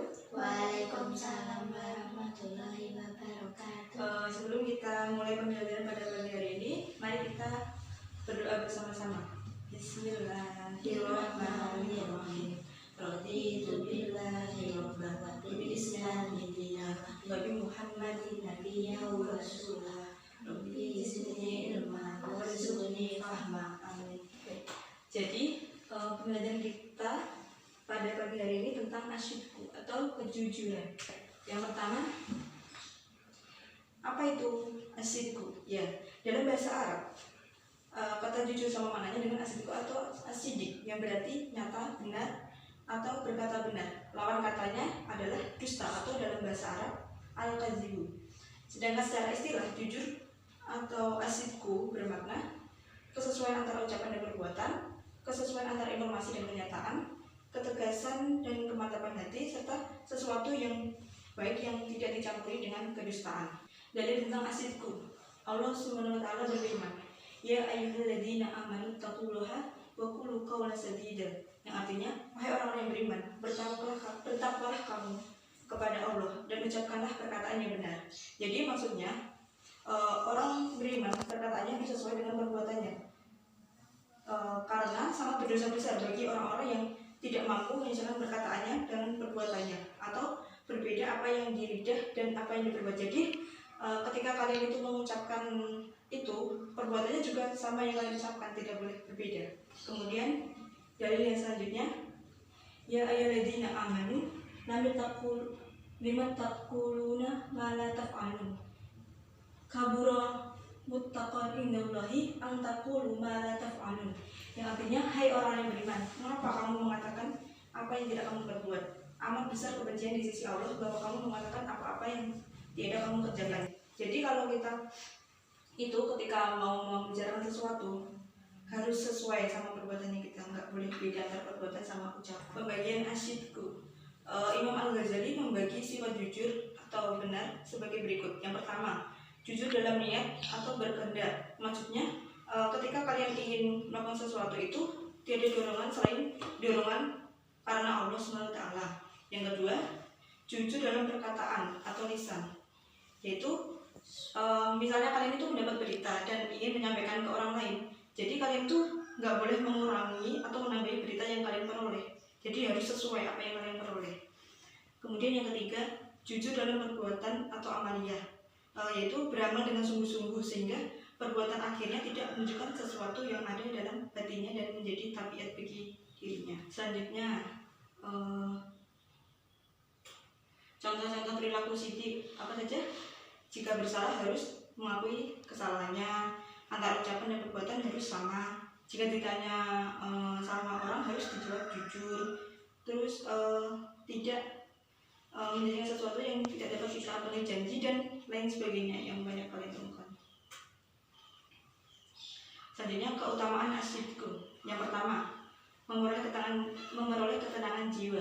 Waalaikumsalam warahmatullahi wabarakatuh. Sebelum kita mulai pembelajaran pada pagi hari ini, mari kita berdoa bersama-sama. Bismillahirrahmanirrahim. Raditu billahi rabban wa bil islami dinan wa bi Muhammadin nabiyyan wa rasulah. Rabbi zidni ilma warzuqni fahma. Amin. Jadi pembelajaran kita pada pagi hari ini tentang asyidku atau kejujuran. Yang pertama, apa itu asyidku? Ya, dalam bahasa Arab kata jujur sama maknanya dengan asyidku atau asyidik, yang berarti nyata, benar, atau berkata benar. Lawan katanya adalah dusta atau dalam bahasa Arab al-kadzibu. Sedangkan secara istilah jujur atau asyidku bermakna kesesuaian antara ucapan dan perbuatan, kesesuaian antara informasi dan kenyataan, ketegasan dan kemantapan hati, serta sesuatu yang baik yang tidak dicampuri dengan kedustaan. Dalil tentang asyidku, Allah Subhanahu wa taala berfirman, "Ya ayyuhalladzina amanu taqullaha wa qulu qawlan sadida." Yang artinya, wahai orang-orang yang beriman, bertakwalah kamu kepada Allah dan ucapkanlah perkataan yang benar. Jadi maksudnya orang beriman perkataannya harus sesuai dengan perbuatannya. Karena sangat berdosa besar bagi orang-orang yang tidak mampu menyesuaikan perkataannya dengan perbuatannya, atau berbeda apa yang di lidah dan apa yang diperbuat. Jadi ketika kalian itu mengucapkan itu, perbuatannya juga sama yang kalian ucapkan, tidak boleh berbeda. Kemudian dalil yang selanjutnya, ya ayyuhalladzina amanu lima taquluna ma la taf'alun kabura muttaqan indallahi an taqulu ma la taf'alun. Yang artinya, hai orang yang beriman, mengapa kamu mengatakan apa yang tidak kamu perbuat? Amat besar kebencian di sisi Allah bahwa kamu mengatakan apa-apa yang tidak kamu kerjakan. Jadi kalau kita itu ketika mau membicarakan sesuatu harus sesuai sama perbuatannya kita, nggak boleh beda antara perbuatan sama ucapan. Pembagian asyidku, Imam Al-Ghazali membagi sifat jujur atau benar sebagai berikut. Yang pertama, jujur dalam niat atau berkehendak. Maksudnya ketika kalian ingin melakukan sesuatu itu tiada dorongan selain dorongan karena Allah SWT. Yang kedua, jujur dalam perkataan atau lisan, yaitu misalnya kalian itu mendapat berita dan ingin menyampaikan ke orang lain. Jadi kalian tuh nggak boleh mengurangi atau menambahi berita yang kalian peroleh. Jadi harus sesuai apa yang kalian peroleh. Kemudian yang ketiga, jujur dalam perbuatan atau amaliyah, yaitu beramal dengan sungguh-sungguh sehingga perbuatan akhirnya tidak menunjukkan sesuatu yang ada dalam hatinya dan menjadi tabiat bagi dirinya. Selanjutnya, contoh-contoh perilaku sidik apa saja? Jika bersalah harus mengakui kesalahannya, antara ucapan dan perbuatan harus sama. Jika ditanya sama orang harus dijawab jujur. Terus tidak menjadikan sesuatu yang tidak dapat kita penuhi janji dan lain sebagainya yang banyak kalian temukan. Selanjutnya, keutamaan asyidku. Yang pertama, memperoleh ketenangan jiwa.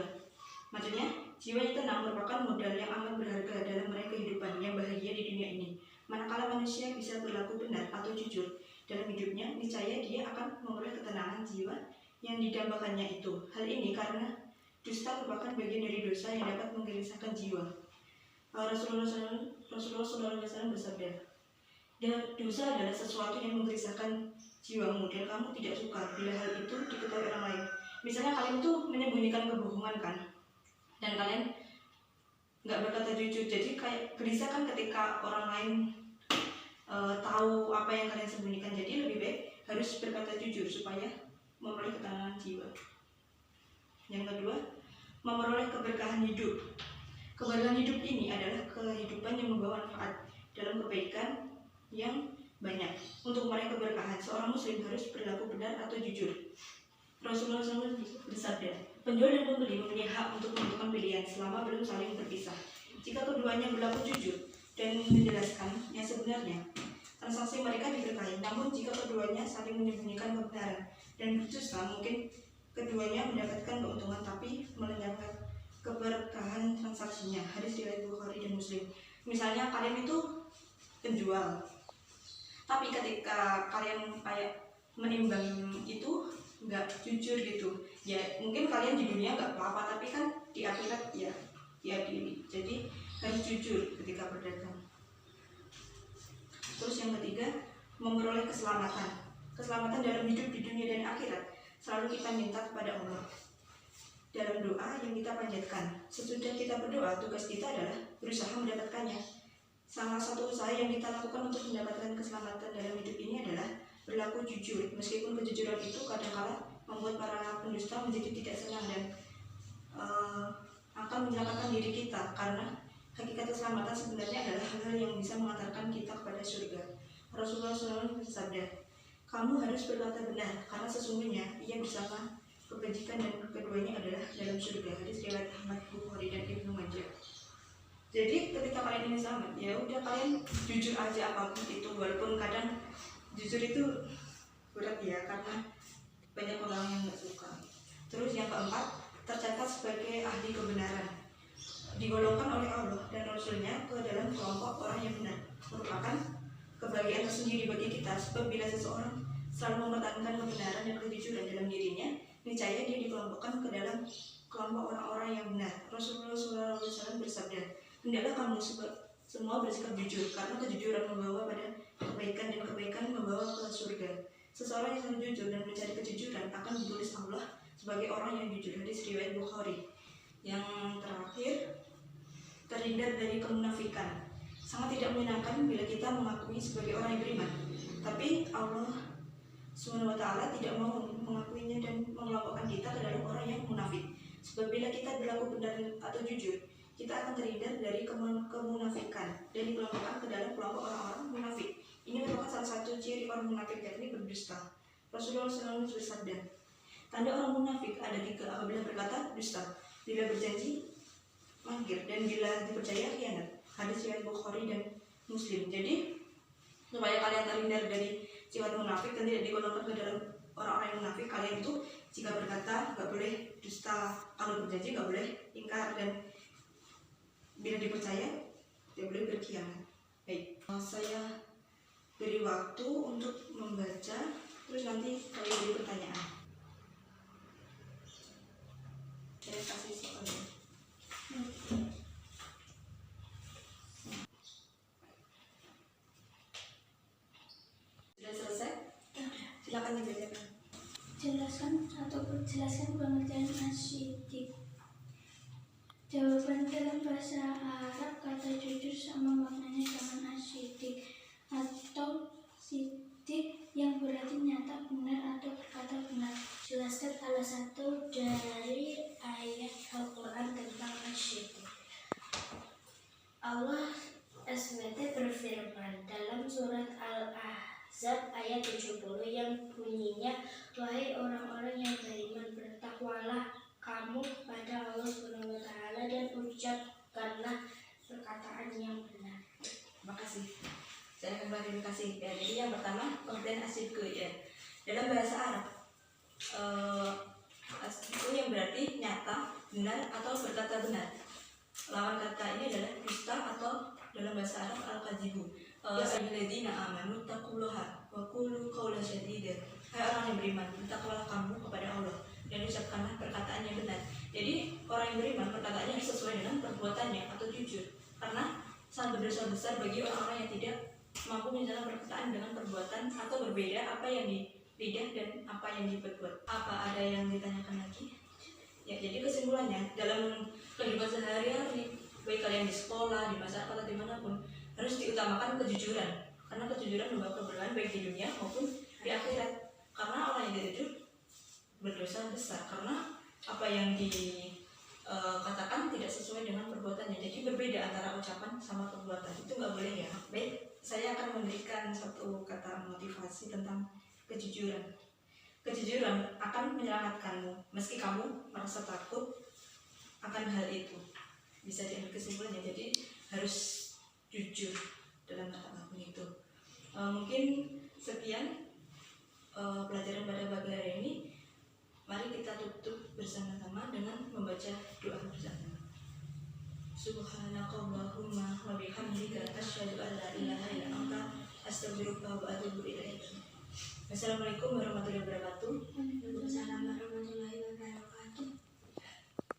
Maksudnya, jiwa yang tenang merupakan modal yang amat berharga dalam meraih kehidupan yang bahagia di dunia ini. Manakala manusia bisa berlaku benar atau jujur dalam hidupnya, niscaya dia akan memperoleh ketenangan jiwa yang didambakannya itu. Hal ini karena dusta merupakan bagian dari dosa yang dapat menggelisahkan jiwa. Rasulullah SAW bersabda, dosa adalah sesuatu yang menggelisahkan jiwamu dan kamu tidak suka bila hal itu diketahui orang lain. Misalnya kalian tuh menyembunyikan kebohongan kan, dan kalian nggak berkata jujur, jadi kayak gelisah kan ketika orang lain tahu apa yang kalian sembunyikan. Jadi lebih baik harus berkata jujur supaya memperoleh ketenangan jiwa. Yang kedua, memperoleh keberkahan hidup. Keberkahan hidup ini adalah kehidupan yang membawa manfaat dalam kebaikan yang banyak. Untuk meraih keberkahan, seorang muslim harus berlaku benar atau jujur. Rasulullah SAW bersabda, penjual dan pembeli mempunyai hak untuk menentukan pilihan selama belum saling berpisah. Jika keduanya berlaku jujur dan menjelaskan yang sebenarnya, transaksi mereka diberkahi. Namun jika keduanya saling menyembunyikan kebenaran dan berdusta, mungkin keduanya mendapatkan keuntungan tapi melenyapkan keberkahan transaksinya. Hadis riwayat Bukhari dan Muslim. Misalnya kalian itu penjual, tapi ketika kalian kayak menimbang itu nggak jujur gitu, ya mungkin kalian di dunia nggak apa-apa, tapi kan di akhirat ya diadili. Jadi harus jujur ketika berdagang. Terus yang ketiga, memperoleh keselamatan. Keselamatan dalam hidup di dunia dan akhirat selalu kita minta kepada Allah dalam doa yang kita panjatkan. Sesudah kita berdoa, tugas kita adalah berusaha mendapatkannya. Salah satu usaha yang kita lakukan untuk mendapatkan keselamatan dalam hidup ini adalah berlaku jujur. Meskipun kejujuran itu kadang-kala membuat para pendusta menjadi tidak senang dan akan menyelamatkan diri kita, karena hakikat keselamatan sebenarnya adalah hal-hal yang bisa mengantarkan kita kepada surga. Rasulullah SAW bersabda, kamu harus berkata benar, karena sesungguhnya ia bersama kebajikan dan keduanya adalah dalam surga. Hadis riwayat Ahmad, Bukhari dan Ibnu Majah. Jadi ketika kalian ini selamat, ya udah kalian jujur aja apapun itu, walaupun kadang jujur itu berat ya, karena banyak orang yang nggak suka. Terus yang keempat, tercatat sebagai ahli kebenaran, digolongkan oleh Allah dan Rasulnya ke dalam kelompok orang yang benar, merupakan kebahagiaan tersendiri bagi kita. Sebab bila seseorang selalu mempertahankan kebenaran dan kejujuran dalam dirinya, niscaya dia dikelompokkan ke dalam kelompok orang-orang yang benar. Rasulullah SAW bersabda, hendaklah kamu semua bersikap jujur, karena kejujuran membawa pada kebaikan dan kebaikan membawa ke surga. Seseorang yang selalu jujur dan mencari kejujuran akan ditulis Allah sebagai orang yang jujur. Hadis riwayat Bukhari. Yang terakhir, terhindar dari kemunafikan. Sangat tidak menyenangkan bila kita mengakui sebagai orang yang beriman, tapi Allah SWT tidak mau mengakuinya dan mengelompokkan kita ke dalam orang yang munafik. Sebab bila kita berlaku benar atau jujur, kita akan terhindar dari kemunafikan dan dikelompokkan ke dalam kelompok orang-orang munafik. Ini merupakan salah satu ciri orang munafik, yakni berdusta. Rasulullah SAW bersabda, tanda orang munafik ada 3. Apabila berkata dusta, bila berjanji mangkir, dan bila dipercaya khianat. Hadis riwayat Bukhari dan Muslim. Jadi supaya kalian terhindar dari sifat munafik dan tidak digolongkan ke dalam orang-orang yang munafik, kalian itu jika berkata nggak boleh dusta, kalau berjanji nggak boleh ingkar, dan bila dipercaya tidak boleh berkhianat. Baik, saya beri waktu untuk membaca, terus nanti kalian beri pertanyaan. Saya kasih soalnya. Sudah selesai? Silakan dibacakan. Jelaskan pengertian asyidik. Jawaban dalam bahasa Arab, kata jujur sama maknanya dengan asyidik atau sidik, yang berarti nyata, benar, atau berkata benar. Jelaskan salah satu dari ayat Al-Quran tentang asyidik. Allah SWT berfirman dalam surat Al-Ahzab ayat 70 yang bunyinya, wahai orang-orang yang beriman, bertakwalah kamu kepada Allah SWT dan ucapkanlah perkataan yang benar. Terima kasih. Saya akan klarifikasi ya. Jadi yang pertama, pengertian asyidik ya. Dalam bahasa Arab, itu yang berarti nyata, benar, atau berkata benar. Lawan kata ini adalah dusta atau dalam bahasa Arab al-kadzibu. Alladzina amanu taqullaha wa qulu qawlan sadida. Hai orang yang beriman, bertakwalah kamu kepada Allah dan ucapkanlah perkataan yang benar. Jadi orang yang beriman perkataannya sesuai dengan perbuatannya atau jujur. Karena sangat berdosa besar bagi orang-orang yang tidak mampu menjalankan perkataan dengan perbuatan atau berbeda apa yang di lidah dan apa yang diperbuat. Apa ada yang ditanyakan lagi? Ya, jadi kesimpulannya dalam kehidupan sehari-hari, baik kalian di sekolah, di masyarakat atau dimanapun, harus diutamakan kejujuran. Karena kejujuran membawa keberkahan baik di dunia maupun di akhirat. Karena orang yang tidak jujur berdosa besar, karena apa yang dikatakan tidak sesuai dengan perbuatannya. Jadi berbeda antara ucapan sama perbuatan, itu nggak boleh ya. Baik, saya akan memberikan satu kata motivasi tentang kejujuran. Kejujuran akan menyelamatkanmu meski kamu merasa takut akan hal itu. Bisa diambil kesimpulannya, jadi harus jujur dalam kata apapun itu. Mungkin sekian pelajaran pada pagi hari ini. Mari kita tutup bersama-sama dengan membaca doa bersama. Subhanakallahumma wa bihamdika asyhadu an la ilaha illa anta astaghfiruka wa atubu ilaik. Assalamualaikum warahmatullahi wabarakatuh. Waalaikumsalam warahmatullahi wabarakatuh.